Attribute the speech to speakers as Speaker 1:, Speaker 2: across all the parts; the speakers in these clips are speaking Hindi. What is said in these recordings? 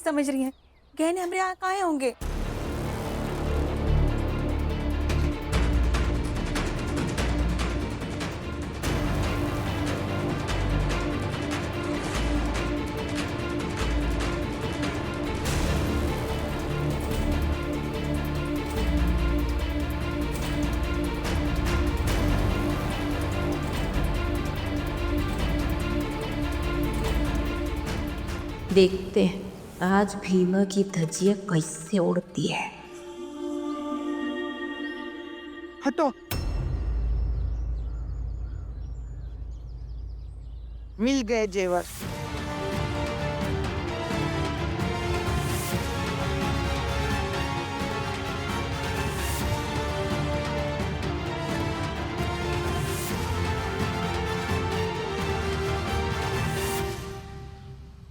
Speaker 1: समझ रही हैं? गहने हमारे यहाँ कहाँ होंगे?
Speaker 2: देखते हैं आज भीमा की धज्जियां कैसे उड़ती है।
Speaker 3: हटो। मिल गए जेवर।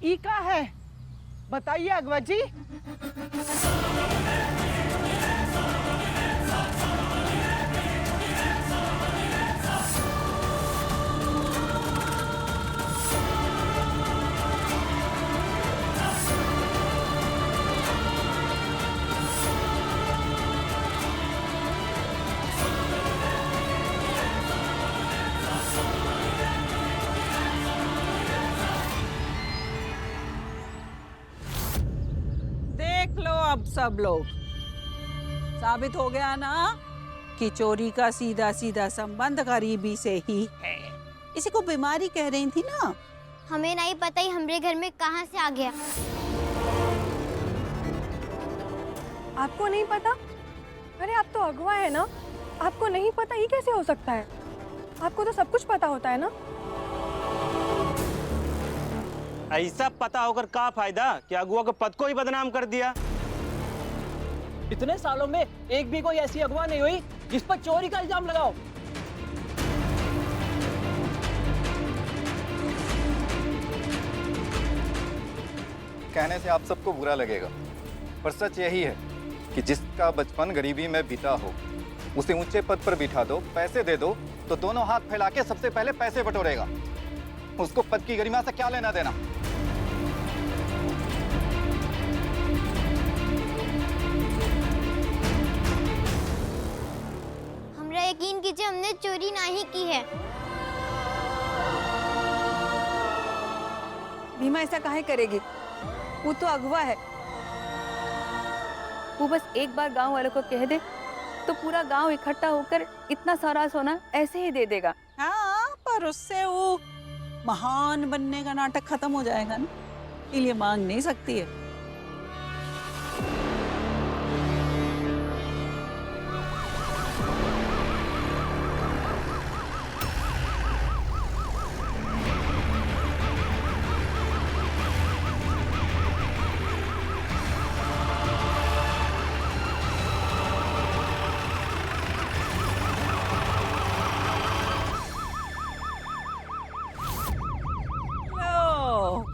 Speaker 3: ई का है बताइए अगवा जी।
Speaker 4: देख लो अब सब लोग, साबित हो गया ना कि चोरी का सीधा सीधा संबंध गरीबी से ही है। इसी को बीमारी कह रही थी ना।
Speaker 5: हमें नहीं पता ही हमारे घर में कहाँ से आ गया।
Speaker 1: आपको नहीं पता? अरे आप तो अगवा है ना, आपको नहीं पता ये कैसे हो सकता है? आपको तो सब कुछ पता होता है ना।
Speaker 6: ऐसा पता होकर क्या फायदा कि अगुआ के पद को ही बदनाम कर दिया।
Speaker 7: इतने सालों में एक भी कोई ऐसी अगवा नहीं हुई जिस पर चोरी का इल्जाम लगाओ।
Speaker 8: कहने से आप सबको बुरा लगेगा, पर सच यही है कि जिसका बचपन गरीबी में बीता हो उसे ऊंचे पद पर बिठा दो, पैसे दे दो तो दोनों हाथ फैला के सबसे पहले पैसे बटोरेगा। उसको पद की गरिमा से क्या लेना देना।
Speaker 5: हमरा यकीन कीजिए हमने चोरी नहीं की है।
Speaker 1: भीमा ऐसा काहे करेगी? वो तो अगवा है। वो बस एक बार गांव वालों को कह दे तो पूरा गांव इकट्ठा होकर इतना सारा सोना ऐसे ही दे देगा।
Speaker 4: हाँ, पर उससे वो महान बनने का नाटक खत्म हो जाएगा ना, इसलिए मांग नहीं सकती है।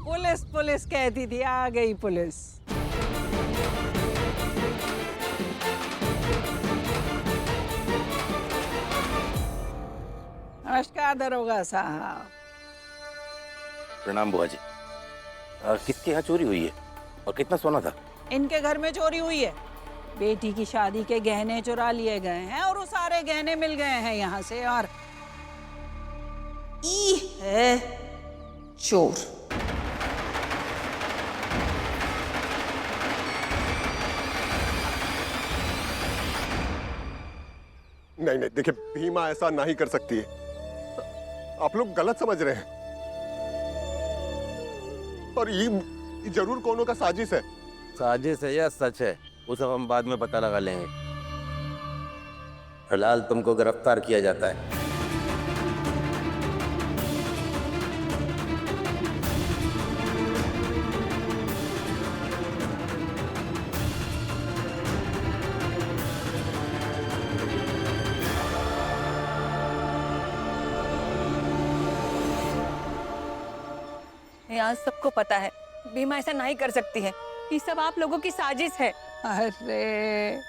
Speaker 4: पुलिस पुलिस कहती थी, आ गई पुलिस। नमस्कार दरोगा साहब।
Speaker 9: प्रणाम बुआ जी। किसके यहाँ चोरी हुई है और कितना सोना था?
Speaker 4: इनके घर में चोरी हुई है। बेटी की शादी के गहने चुरा लिए गए हैं और वो सारे गहने मिल गए हैं यहाँ से। और ई है चोर।
Speaker 10: नहीं नहीं, देखिए भीमा ऐसा नहीं कर सकती है। आप लोग गलत समझ रहे हैं। और ये जरूर कोनो का साजिश है।
Speaker 9: साजिश है या सच है वो सब हम बाद में पता लगा लेंगे। फिलहाल तुमको गिरफ्तार किया जाता है।
Speaker 1: यहाँ सबको पता है भीमा ऐसा नहीं कर सकती है। ये सब आप लोगों की साजिश है।
Speaker 4: अरे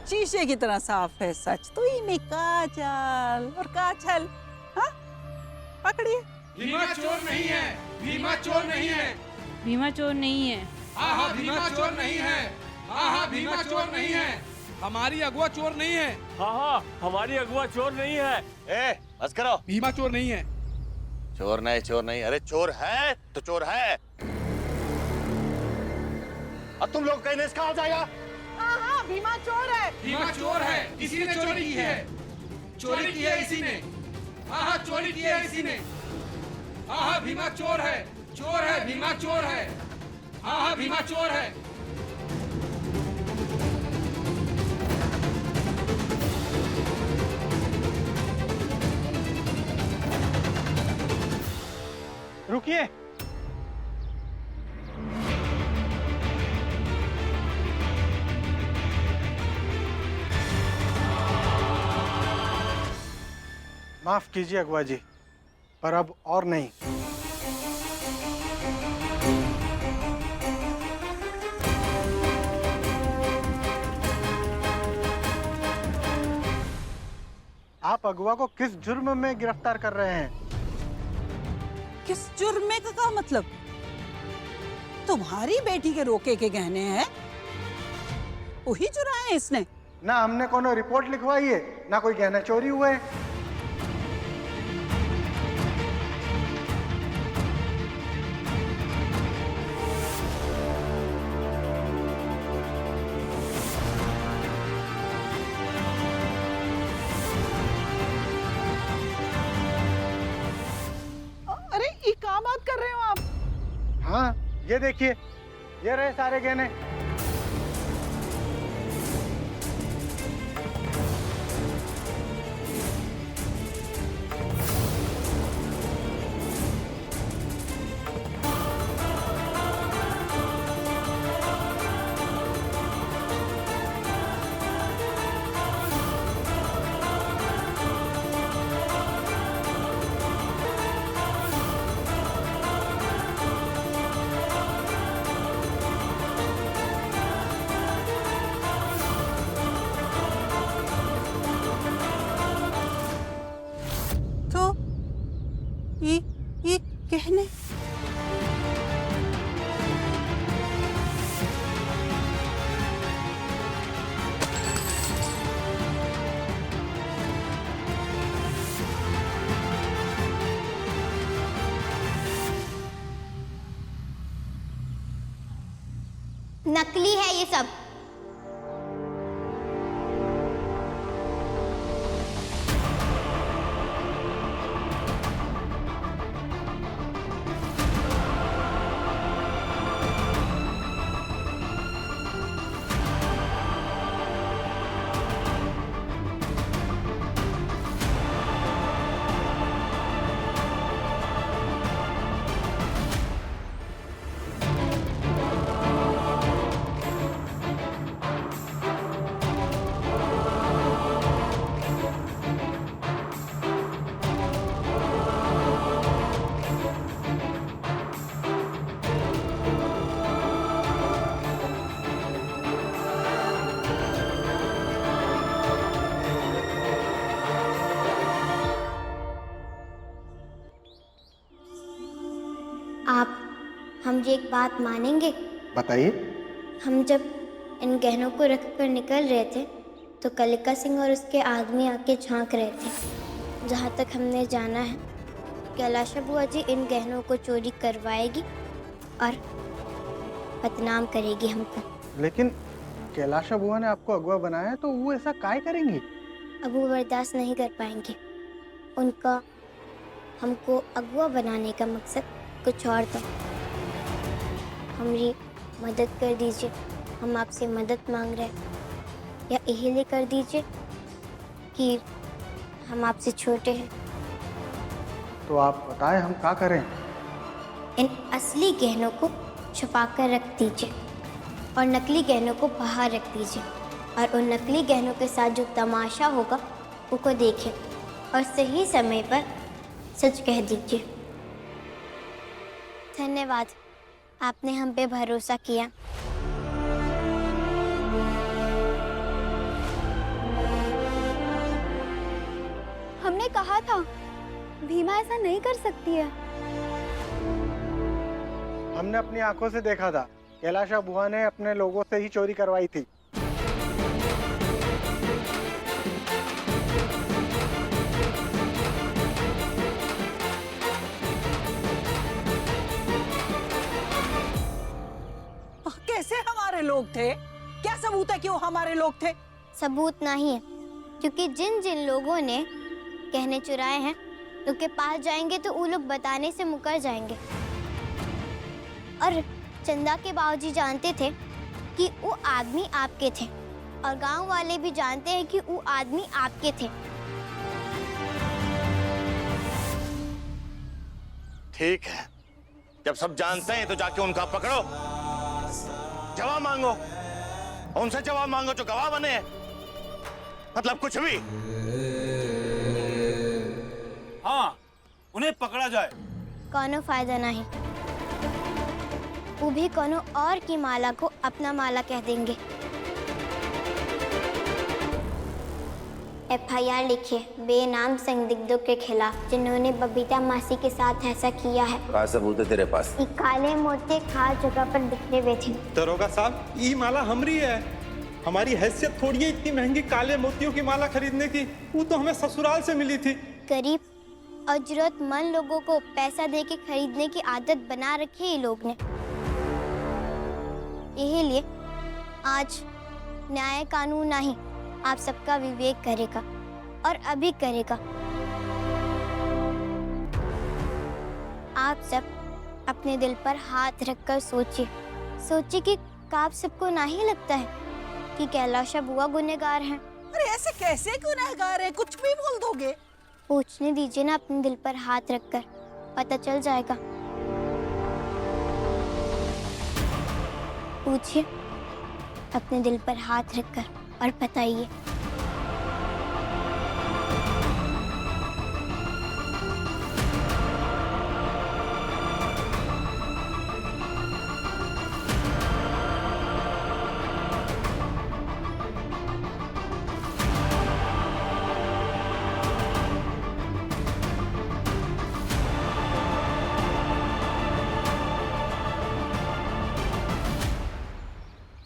Speaker 4: शीशे की तरह साफ है सच तो। इन्हें काजल और काछल, हाँ पकड़िए।
Speaker 11: भीमा चोर नहीं है, भीमा चोर नहीं है,
Speaker 12: भीमा चोर नहीं है।
Speaker 11: हाँ हाँ भीमा चोर नहीं है। हाँ हाँ भीमा चोर नहीं है। हमारी अगुआ चोर नहीं है।
Speaker 6: हाँ हाँ हमारी अगुआ चोर नहीं है।
Speaker 9: ए, बस करो।
Speaker 11: भीमा चोर नहीं है।
Speaker 9: चोर नहीं, अरे चोर है तो चोर है। अब तुम लोग कहने से कहा जाएगा?
Speaker 3: हाँ हाँ भीमा चोर है।
Speaker 11: भीमा चोर है, इसी ने चोरी की है। चोरी की है इसी ने। हाँ हाँ चोरी की है इसी ने। हाँ हाँ भीमा चोर है। चोर है, भीमा चोर है। हाँ हाँ भीमा चोर है।
Speaker 3: रुकिए। माफ कीजिए अगवा जी, पर अब और नहीं। आप अगवा को किस जुर्म में गिरफ्तार कर रहे हैं?
Speaker 4: किस जुर्मे का मतलब? तुम्हारी बेटी के रोके के गहने हैं, वही चुराए इसने।
Speaker 3: ना हमने कोनो रिपोर्ट लिखवाई है, ना कोई गहना चोरी हुआ है।
Speaker 4: अरे ये क्या बात कर रहे हो आप?
Speaker 3: हाँ ये देखिए, ये रहे सारे गहने।
Speaker 4: तो ये गहने
Speaker 5: नकली है ये सब। आप हमसे एक बात मानेंगे?
Speaker 3: बताइए।
Speaker 5: हम जब इन गहनों को रख कर निकल रहे थे तो कलिका सिंह और उसके आदमी आके झांक रहे थे। जहाँ तक हमने जाना है, कैलाशा बुआ जी इन गहनों को चोरी करवाएगी और बदनाम करेगी हमको।
Speaker 3: लेकिन कैलाशा बुआ ने आपको अगवा बनाया है, तो वो ऐसा काहे करेंगी?
Speaker 5: अब वो बर्दाश्त नहीं कर पाएंगे। उनका हमको अगवा बनाने का मकसद कुछ और था। हमारी मदद कर दीजिए, हम आपसे मदद मांग रहे हैं। या यही कर दीजिए कि हम आपसे छोटे हैं।
Speaker 3: तो आप बताएं हम क्या करें?
Speaker 5: इन असली गहनों को छुपा कर रख दीजिए और नकली गहनों को बाहर रख दीजिए, और उन नकली गहनों के साथ जो तमाशा होगा उसको देखें और सही समय पर सच कह दीजिए। धन्यवाद, आपने हम पे भरोसा किया।
Speaker 1: हमने कहा था भीमा ऐसा नहीं कर सकती है।
Speaker 3: हमने अपनी आंखों से देखा था कैलाशा बुआ ने अपने लोगों से ही चोरी करवाई थी।
Speaker 4: कैसे हमारे लोग थे? क्या सबूत है कि वो हमारे लोग थे?
Speaker 5: सबूत नहीं है, क्योंकि जिन जिन लोगों ने गहने चुराए हैं उनके पास जाएंगे तो वो लोग बताने से मुकर जाएंगे। और चंदा के बाबूजी जानते थे कि वो आदमी आपके थे, और गांव वाले भी जानते हैं कि वो आदमी आपके थे।
Speaker 9: ठीक है, जब सब जानते हैं तो जाके उनका पकड़ो, जवाब मांगो, उनसे जवाब मांगो जो गवाह बने हैं, मतलब कुछ भी।
Speaker 6: हाँ, उन्हें पकड़ा जाए।
Speaker 5: कोनो फायदा नहीं, वो भी कोनो और की माला को अपना माला कह देंगे। FIR लिखिए बेनाम संदिग्धों के खिलाफ जिन्होंने बबीता मासी के साथ ऐसा किया है।
Speaker 9: कहाँ सबूत है तेरे पास?
Speaker 5: ये काले मोती खास जगह पर बिखरे हुए थे।
Speaker 12: दरोगा साहब, ये माला हमरी है। हमारी हैसियत थोड़ी है इतनी महंगी काले मोतियों की माला खरीदने की। वो तो हमें ससुराल से मिली थी।
Speaker 5: गरीब और जरूरतमंद लोगों को पैसा देके खरीदने की आदत बना रखी है ये लोग ने। यही लिए आज न्याय कानून नहीं, आप सबका विवेक करेगा और अभी करेगा। आप सब अपने दिल पर हाथ रखकर सोचिए कि आप सबको नहीं लगता है कि कैलाशा बुआ गुनहगार हैं?
Speaker 4: अरे ऐसे कैसे गुनहगार है? कुछ भी बोल दोगे।
Speaker 5: पूछने दीजिए ना अपने दिल पर हाथ रखकर, पता चल जाएगा। पूछिए अपने दिल पर हाथ रखकर और बताइए।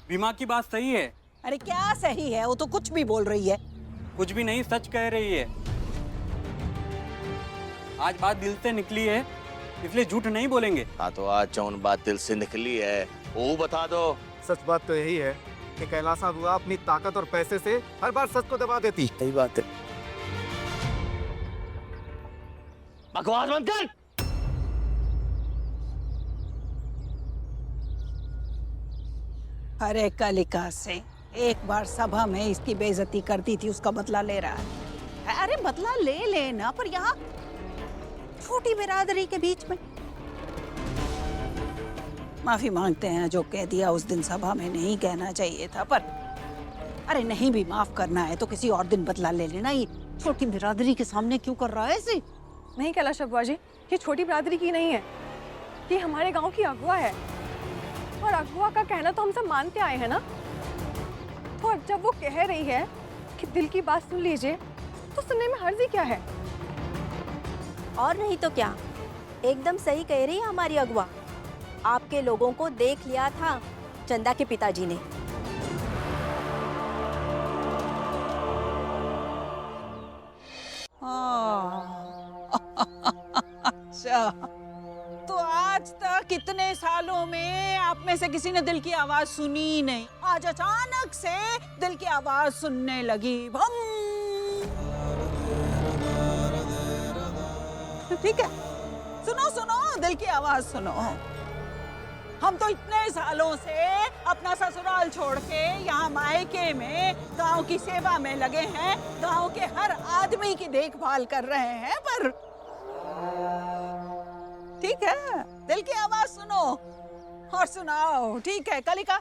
Speaker 12: बीमा की बात सही है।
Speaker 4: अरे क्या सही है? वो तो कुछ भी बोल रही है।
Speaker 12: कुछ भी नहीं, सच कह रही है। आज बात दिल से निकली है, इसलिए झूठ नहीं बोलेंगे।
Speaker 9: हाँ तो आज जौन बात दिल से निकली है वो बता दो।
Speaker 8: सच बात तो यही है कि कैलाशा बुआ अपनी ताकत और पैसे से हर बार सच को दबा देती।
Speaker 9: सही बात है। बकवास मत कर।
Speaker 4: अरे कलिका से एक बार सभा में इसकी बेइज्जती कर दी थी, उसका बदला ले रहा है। अरे बदला ले लेना, पर यहाँ छोटी बिरादरी के बीच में। माफी मांगते हैं, जो कह दिया उस दिन सभा में नहीं कहना चाहिए था, पर अरे नहीं भी माफ करना है तो किसी और दिन बदला ले लेना। ये छोटी बिरादरी के सामने क्यों कर रहा है ऐसे?
Speaker 1: नहीं कैलाशा बुआ जी, ये छोटी बिरादरी की नहीं है, ये हमारे गांव की अगुआ है, और अगुआ का कहना तो हम सब मानते आए हैं ना। तो जब वो कह रही है कि दिल की बात सुन लीजिए, तो सुनने में हर्ज ही क्या है?
Speaker 2: और नहीं तो क्या, एकदम सही कह रही है हमारी अगुआ। आपके लोगों को देख लिया था चंदा के पिताजी ने।
Speaker 4: अच्छा, तो आज तक कितने सालों में आप में से किसी ने दिल की आवाज सुनी ही नहीं। आज अचानक से दिल की आवाज सुनने लगी। भम! ठीक है, सुनो सुनो, दिल की आवाज सुनो। हम तो इतने सालों से अपना ससुराल छोड़ के यहाँ मायके में गांव की सेवा में लगे हैं, गांव के हर आदमी की देखभाल कर रहे हैं, पर ठीक है, दिल की आवाज सुनो और सुनाओ। ठीक है कलिका,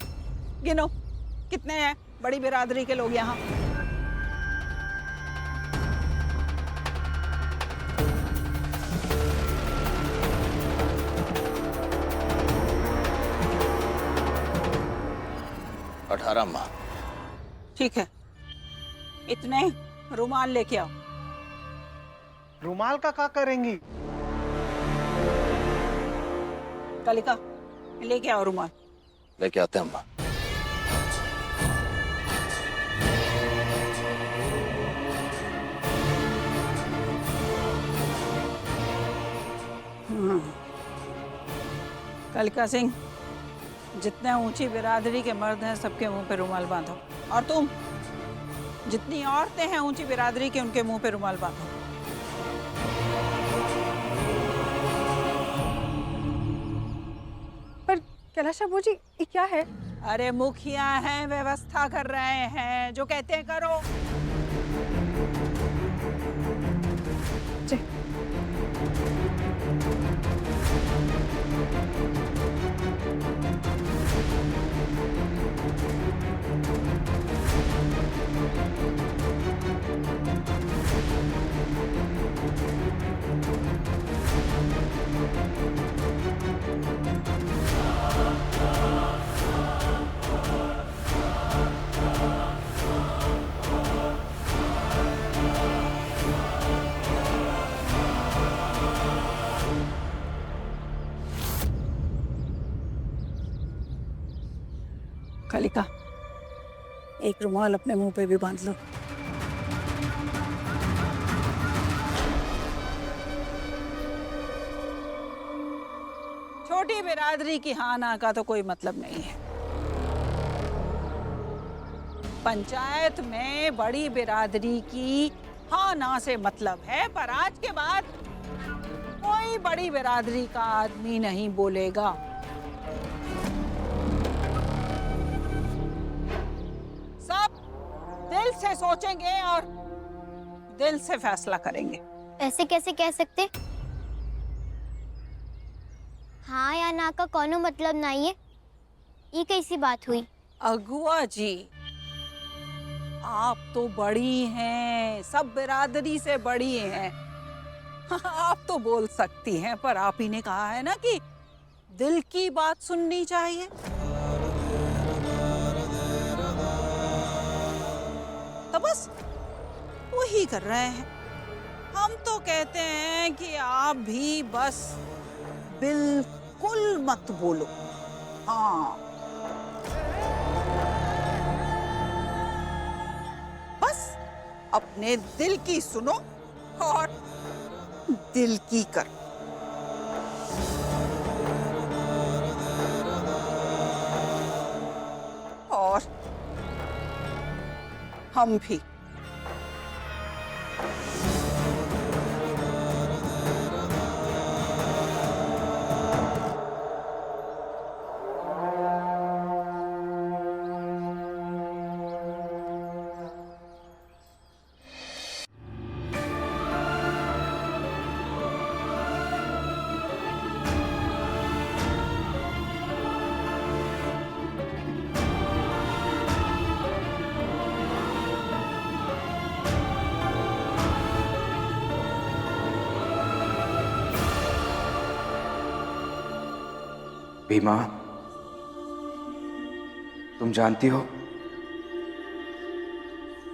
Speaker 4: गिनो कितने हैं बड़ी बिरादरी के लोग यहाँ?
Speaker 9: अठारह।
Speaker 4: ठीक है, इतने रुमाल लेके आओ।
Speaker 3: रुमाल का क्या करेंगी?
Speaker 4: कलिका लेके आओ रुमाल।
Speaker 9: लेके आते हैं अम्मा।
Speaker 4: कलिका सिंह, जितने ऊंची बिरादरी के मर्द हैं सबके मुंह पे रुमाल बांधो। और तुम, जितनी औरतें हैं ऊंची बिरादरी के, उनके मुंह पे रुमाल बांधो।
Speaker 1: पर कैलाश अबू जी ये क्या है?
Speaker 4: अरे मुखिया हैं, व्यवस्था कर रहे हैं, जो कहते हैं करो।
Speaker 1: जी।
Speaker 4: कलिका, एक रुमाल अपने मुंह पे भी बांध लो। छोटी बिरादरी की हाँ ना का तो कोई मतलब नहीं है। पंचायत में बड़ी बिरादरी की हाँ ना से मतलब है, पर आज के बाद कोई बड़ी बिरादरी का आदमी नहीं बोलेगा। सब दिल से सोचेंगे और दिल से फैसला करेंगे।
Speaker 5: ऐसे कैसे कह सकते? हाँ या ना का कोनो मतलब नहीं है। ये कैसी बात हुई?
Speaker 4: अगुआ जी, आप तो बड़ी हैं, सब बिरादरी से बड़ी हैं। आप तो बोल सकती हैं, पर आप ही ने कहा है ना कि दिल की बात सुननी चाहिए। तो बस वही कर रहे हैं। हम तो कहते हैं कि आप भी बस बिल्कुल मत बोलो। हाँ, बस अपने दिल की सुनो और दिल की करो। और हम भी।
Speaker 13: भीमा, तुम जानती हो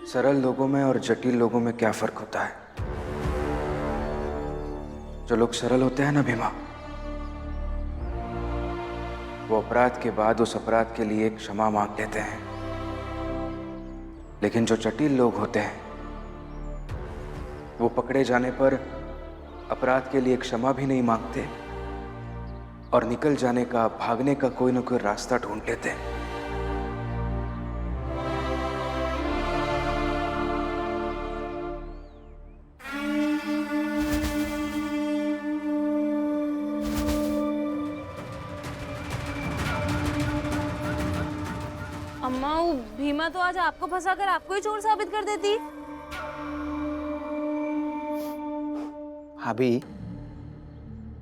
Speaker 13: सरल लोगों में और जटिल लोगों में क्या फर्क होता है? जो लोग सरल होते हैं ना भीमा, वो अपराध के बाद उस अपराध के लिए क्षमा मांग लेते हैं। लेकिन जो जटिल लोग होते हैं वो पकड़े जाने पर अपराध के लिए क्षमा भी नहीं मांगते और निकल जाने का, भागने का कोई ना कोई रास्ता ढूंढ लेते हैं।
Speaker 14: अम्मा, वो भीमा तो आज आपको फंसाकर आपको ही चोर साबित कर देती।
Speaker 15: अभी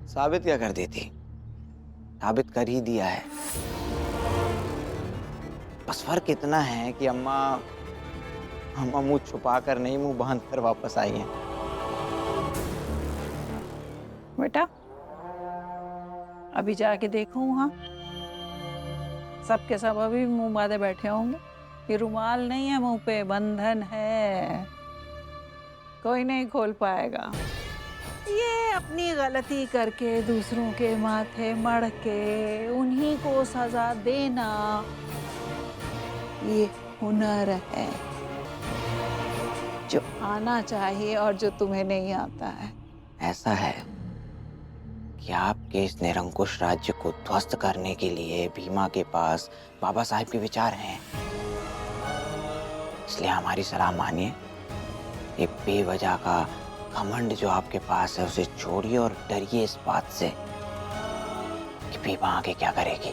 Speaker 15: साबित क्या कर देती? साबित कर ही दिया है। बस फर्क इतना है कि अम्मा मुंह छुपा कर नहीं, मुंह बांध कर वापस आई हैं।
Speaker 4: बेटा, अभी जाके देखूं वहां सबके सब अभी मुंह बांधे बैठे होंगे। ये रुमाल नहीं है मुंह पे, बंधन है, कोई नहीं खोल पाएगा। ये अपनी गलती करके दूसरों के माथे मढ़ के उन्हीं को सजा देना, ये हुनर है जो आना चाहिए और जो तुम्हें नहीं आता है।
Speaker 15: ऐसा है कि आपके इस निरंकुश राज्य को ध्वस्त करने के लिए भीमा के पास बाबा साहब के विचार हैं। इसलिए हमारी सलाह मानिए, ये बेवजह का घमंड जो आपके पास है उसे छोड़िए और डरिए इस बात से कि भीमा आगे क्या करेगी।